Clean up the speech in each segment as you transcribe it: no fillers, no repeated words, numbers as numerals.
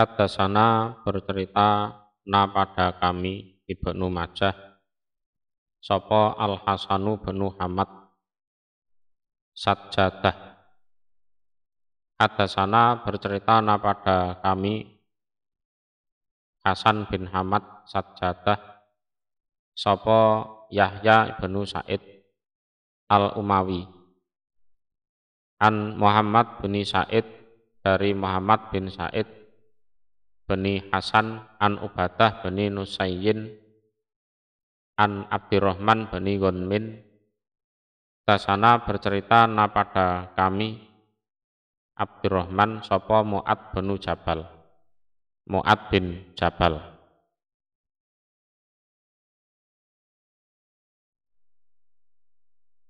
Haddatsana bercerita na pada kami Ibnu Majah sapa Al Hasanu bin Hamad Sajjadah. Haddatsana bercerita na pada kami Hasan bin Hamad Sajjadah sapa Yahya ibnu Sa'id Al Umawi an Muhammad bin Sa'id dari Muhammad bin Sa'id Bani Hasan an Ubadah bani Nusayyin an Abdurrahman bani Gunmin. Tasana bercerita na pada kami Abdurrahman sapa Mu'ad bin Jabal. Mu'ad bin Jabal.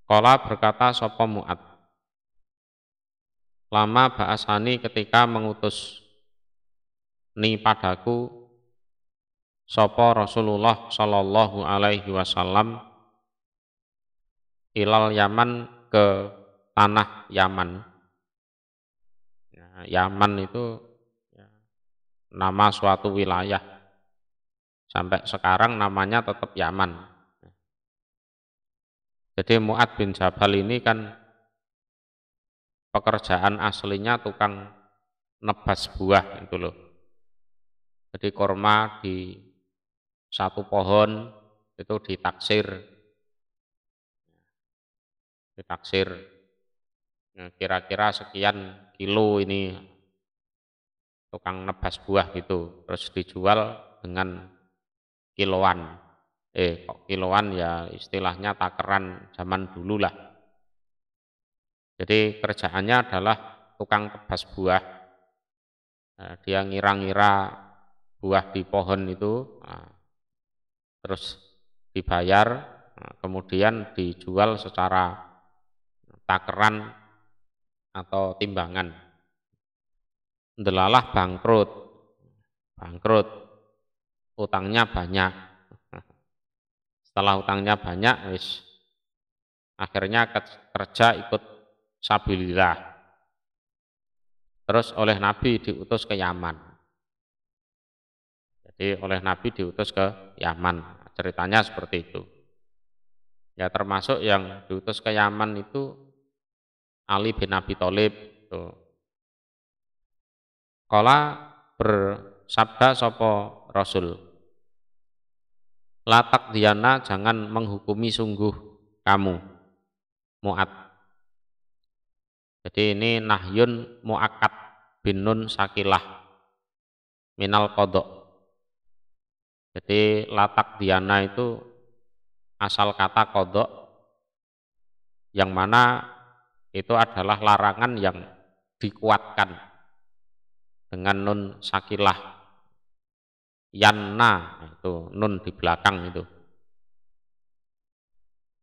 Qala berkata sapa Mu'ad, lama ba'asani ketika mengutus ni padaku sapa Rasulullah sallallahu alaihi wasallam ilal Yaman ke tanah Yaman. Ya, Yaman itu ya, nama suatu wilayah. Sampai sekarang namanya tetap Yaman. Jadi Mu'ad bin Jabal ini kan pekerjaan aslinya tukang nebas buah itu loh. Jadi korma di satu pohon itu ditaksir kira-kira sekian kilo ini tukang nebas buah gitu, terus dijual dengan kiloan. Kok kiloan ya istilahnya takeran zaman dulu lah. Jadi kerjaannya adalah tukang tebas buah. Dia ngira-ngira buah di pohon itu, terus dibayar, kemudian dijual secara takeran atau timbangan. Ndelalah bangkrut, utangnya banyak. Setelah utangnya banyak, akhirnya kerja ikut sabilillah. Terus oleh Nabi diutus ke Yaman. Jadi oleh Nabi diutus ke Yaman. Ceritanya seperti itu. Ya termasuk yang diutus ke Yaman itu Ali bin Abi Thalib. Qala bersabda sapa Rasul, la taqdiyana, jangan menghukumi sungguh kamu Mu'ad. Jadi ini nahyun mu'akkad bin nun sakilah minal qadha. Jadi latak diana itu asal kata qadha yang mana itu adalah larangan yang dikuatkan dengan nun sakilah. Yanna itu nun di belakang itu.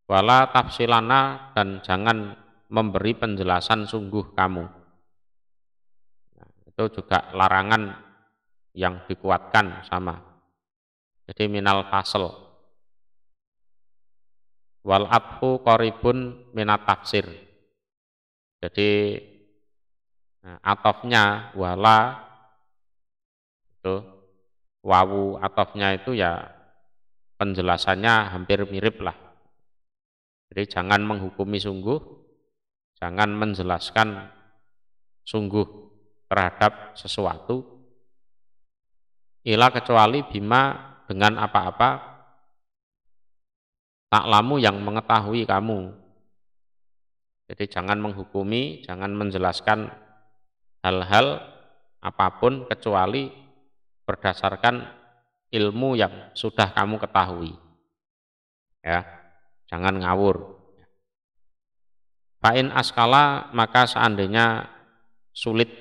Wala tafsilana, dan jangan memberi penjelasan sungguh kamu. Nah, itu juga larangan yang dikuatkan sama. Jadi minal fasl. Wal atfu qaribun minat tafsir. Jadi atofnya wala itu wawu atofnya itu ya penjelasannya hampir mirip lah. Jadi jangan menghukumi sungguh, jangan menjelaskan sungguh terhadap sesuatu, ila kecuali bima dengan apa-apa taklamu yang mengetahui kamu. Jadi jangan menghukumi, jangan menjelaskan hal-hal apapun kecuali berdasarkan ilmu yang sudah kamu ketahui. Ya, jangan ngawur. Fa'in askala, maka seandainya sulit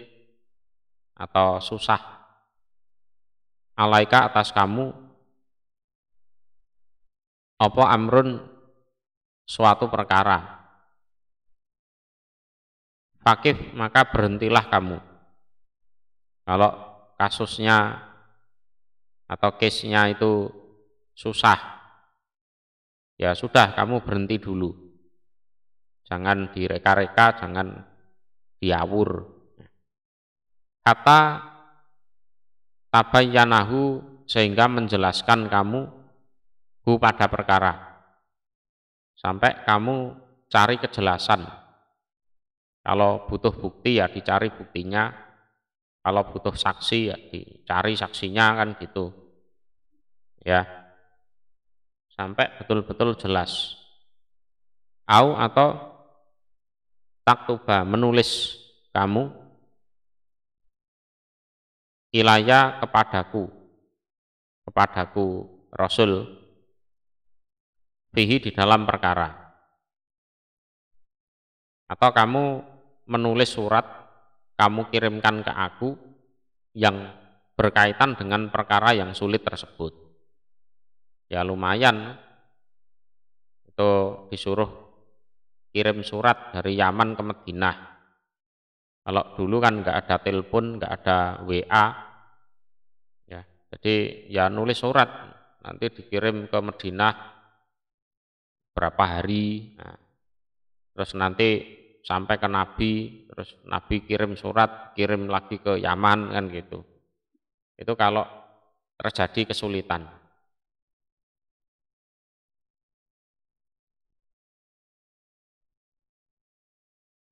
atau susah alaika atas kamu apa amrun suatu perkara, fakif, maka berhentilah kamu. Kalau kasusnya atau case-nya itu susah, ya sudah kamu berhenti dulu. Jangan direka-reka, jangan diawur. Kata tabayyanahu sehingga menjelaskan kamu hu pada perkara, sampai kamu cari kejelasan. Kalau butuh bukti ya dicari buktinya, kalau butuh saksi ya dicari saksinya, kan gitu ya, sampai betul-betul jelas. Atau taktuba menulis kamu ilaya kepadaku Rasul fihi di dalam perkara, atau kamu menulis surat kamu kirimkan ke aku yang berkaitan dengan perkara yang sulit tersebut. Ya lumayan itu disuruh kirim surat dari Yaman ke Madinah. Kalau dulu kan nggak ada telepon, nggak ada WA, ya, jadi ya nulis surat nanti dikirim ke Madinah berapa hari, nah, terus nanti sampai ke Nabi, terus Nabi kirim surat, kirim lagi ke Yaman, kan gitu. Itu kalau terjadi kesulitan.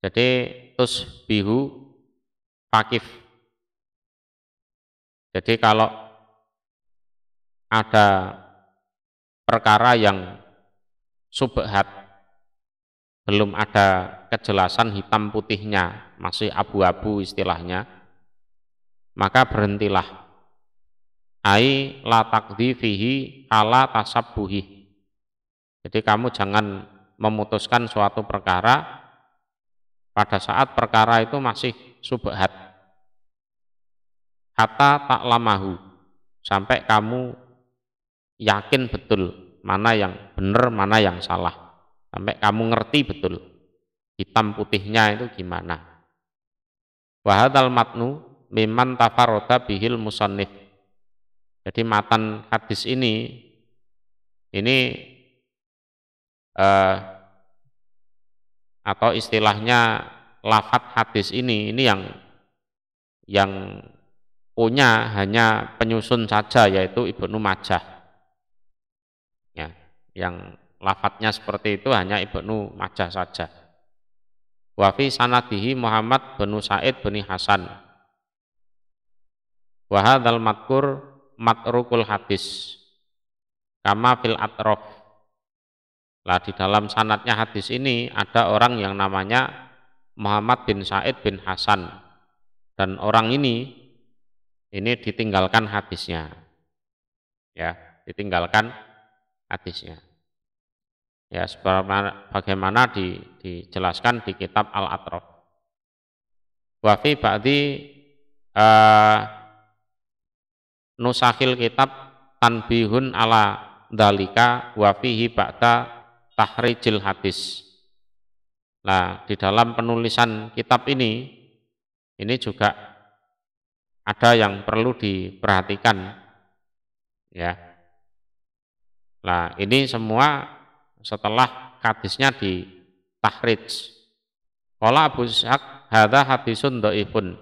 Jadi tusbihu fakif. Jadi kalau ada perkara yang subhat, belum ada kejelasan hitam putihnya, masih abu-abu istilahnya, maka berhentilah. Ai la taqdi fihi ala tasabbuhi. Jadi kamu jangan memutuskan suatu perkara pada saat perkara itu masih subhat, hatta taklamahu, sampai kamu yakin betul mana yang benar, mana yang salah, sampai kamu ngerti betul hitam putihnya itu gimana. Wa hadzal matnu mimman tafarrada bihil musannif. Jadi matan hadis ini atau istilahnya lafadz hadis ini yang punya hanya penyusun saja, yaitu Ibnu Majah. Ya, yang lafadznya seperti itu hanya Ibnu Majah saja. Wa fi sanadihi Muhammad bin Sa'id bin Hasan. Wa hadzal madkur matrukul hadis kama fil atrof. Lah di dalam sanadnya hadis ini ada orang yang namanya Muhammad bin Sa'id bin Hasan, dan orang ini ditinggalkan hadisnya, ya, ditinggalkan hadisnya, ya, sebagaimana dijelaskan di kitab Al-Atrof. Wa fi ba'di nusakhil kitab tanbihun ala dalika wa fihi ba'da tahrijil hadis. Nah, di dalam penulisan kitab ini juga ada yang perlu diperhatikan, ya. Nah, ini semua setelah hadisnya di tahrij. Qala Abu Ishaq hadza hadisun dhaifun.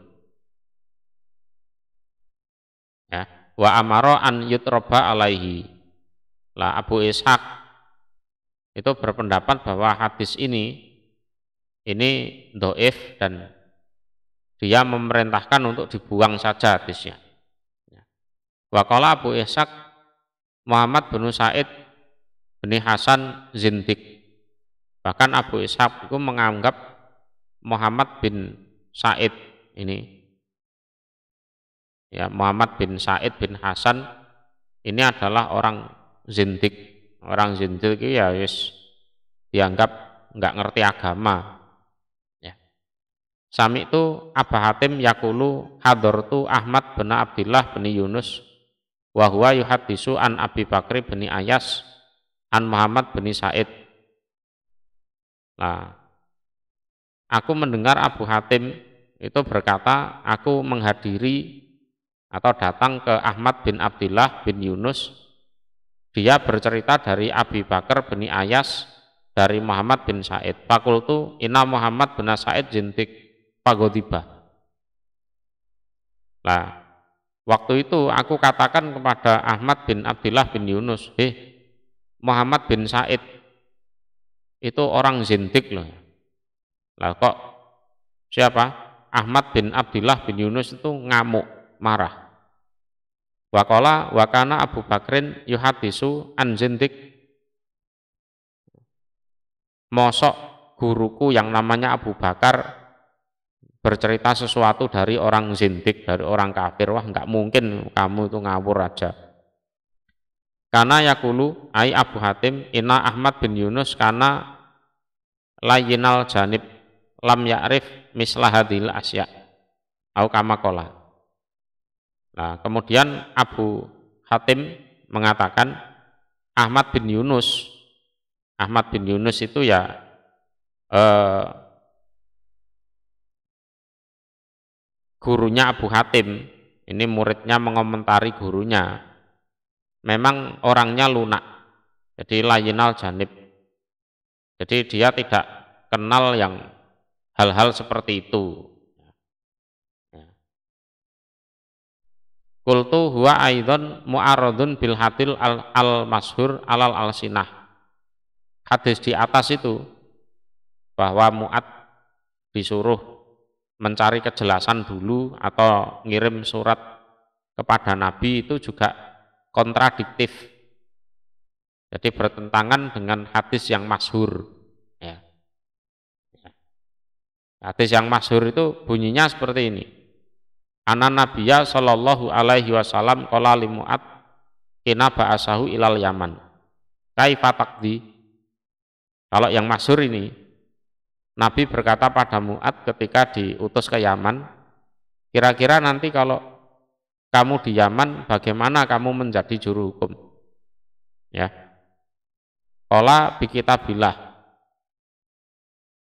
Ya, wa amara an yutroba alaihi. Lah Abu Ishaq itu berpendapat bahwa hadis ini dhaif dan dia memerintahkan untuk dibuang saja hadisnya. Wa qala Abu Ishaq Muhammad bin Sa'id bin Hasan zindik. Bahkan Abu Ishaq itu menganggap Muhammad bin Sa'id ini, ya, Muhammad bin Sa'id bin Hasan ini adalah orang zindik. Orang zindik itu ya dianggap nggak ngerti agama. Ya. Sami itu Abu Hatim yakulu hadartu Ahmad bin Abdillah bin Yunus wa huwa yuhaddisu an Abi Bakri bin Ayas an Muhammad bin Sa'id. Nah, aku mendengar Abu Hatim itu berkata, aku menghadiri atau datang ke Ahmad bin Abdillah bin Yunus. Dia bercerita dari Abi Bakar bin Ayas dari Muhammad bin Sa'id. Fakultu inna Muhammad bin Sa'id jintik pagodiba. Nah, Waktu itu aku katakan kepada Ahmad bin Abdullah bin Yunus, Muhammad bin Said itu orang zindik loh. Lah kok siapa? Ahmad bin Abdullah bin Yunus itu ngamuk, marah. Waqala wa kana Abu Bakrin yuhadisu an zindik. Mosok guruku yang namanya Abu Bakar bercerita sesuatu dari orang zindik, dari orang kafir. Wah, enggak mungkin kamu itu ngawur aja. Karena yakulu ai Abu Hatim inna Ahmad bin Yunus karena layinal janib lam ya'rif mislah hadhil asya au kama qala. Nah, kemudian Abu Hatim mengatakan Ahmad bin Yunus itu ya gurunya Abu Hatim, ini muridnya mengomentari gurunya, memang orangnya lunak, jadi layinal janib, jadi dia tidak kenal yang hal-hal seperti itu. Qultu huwa aidan mu'aradun bil hadil al-mashhur alal al-sinah. Hadis di atas itu bahwa Mu'ad disuruh mencari kejelasan dulu atau ngirim surat kepada Nabi itu juga kontradiktif. Jadi bertentangan dengan hadis yang masyhur. Ya. Hadis yang masyhur itu bunyinya seperti ini. Ana Nabiyya sallallahu alaihi wasallam qala li Mu'ad ina ba'asahu ilal Yaman. Kaifa taqdi? Kalau yang masyhur ini, Nabi berkata pada Mu'ad ketika diutus ke Yaman, kira-kira nanti kalau kamu di Yaman, bagaimana kamu menjadi juru hukum? Ya. Qala bi kitabillah.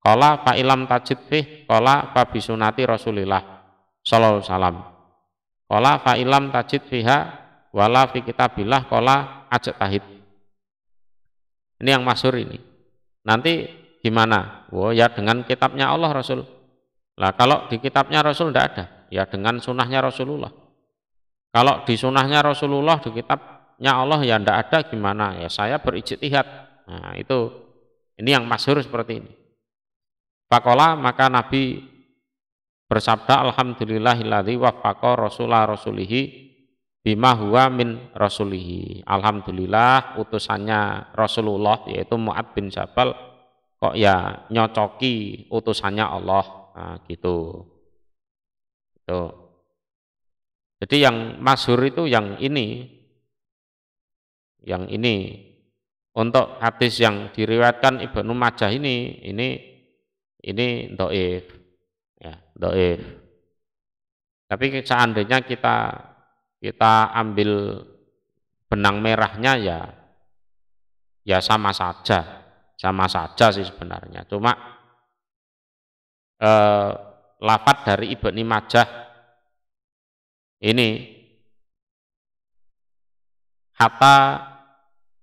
Qala fa ilam tajid fih, qala fa bi sunati Rasulillah sallallahu alaihi wasallam. Qala fa ilam tajid fiha wala fi kitabillah qala ajtahid. Ini yang masyhur ini. Nanti gimana? Oh ya dengan kitabnya Allah Rasul. Lah kalau di kitabnya Rasul tidak ada, ya dengan sunnahnya Rasulullah. Kalau di sunnahnya Rasulullah, di kitabnya Allah ya tidak ada, gimana? Ya saya berijtihad. Nah itu, ini yang masyhur seperti ini. Faqala maka Nabi bersabda alhamdulillahilladzi waffaqa rasulah rasulihi bima huwa min rasulihi. Alhamdulillah utusannya Rasulullah yaitu Mu'ad bin Jabal kok ya nyocoki utusannya Allah. Nah, gitu. Itu. Jadi yang masyhur itu yang ini. Yang ini. Untuk hadis yang diriwayatkan Ibnu Majah ini dhaif. Ya, dhaif. Tapi seandainya kita ambil benang merahnya ya sama saja sih sebenarnya. Cuma lafadz dari Ibnu Majah ini hatta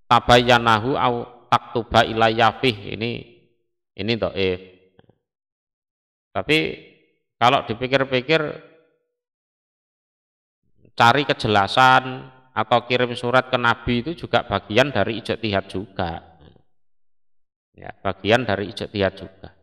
tabayyanahu au taktuba ilayya fih ini dhaif. Tapi kalau dipikir-pikir cari kejelasan atau kirim surat ke Nabi itu juga bagian dari ijtihad juga. Ya, bagian dari ijtihad juga.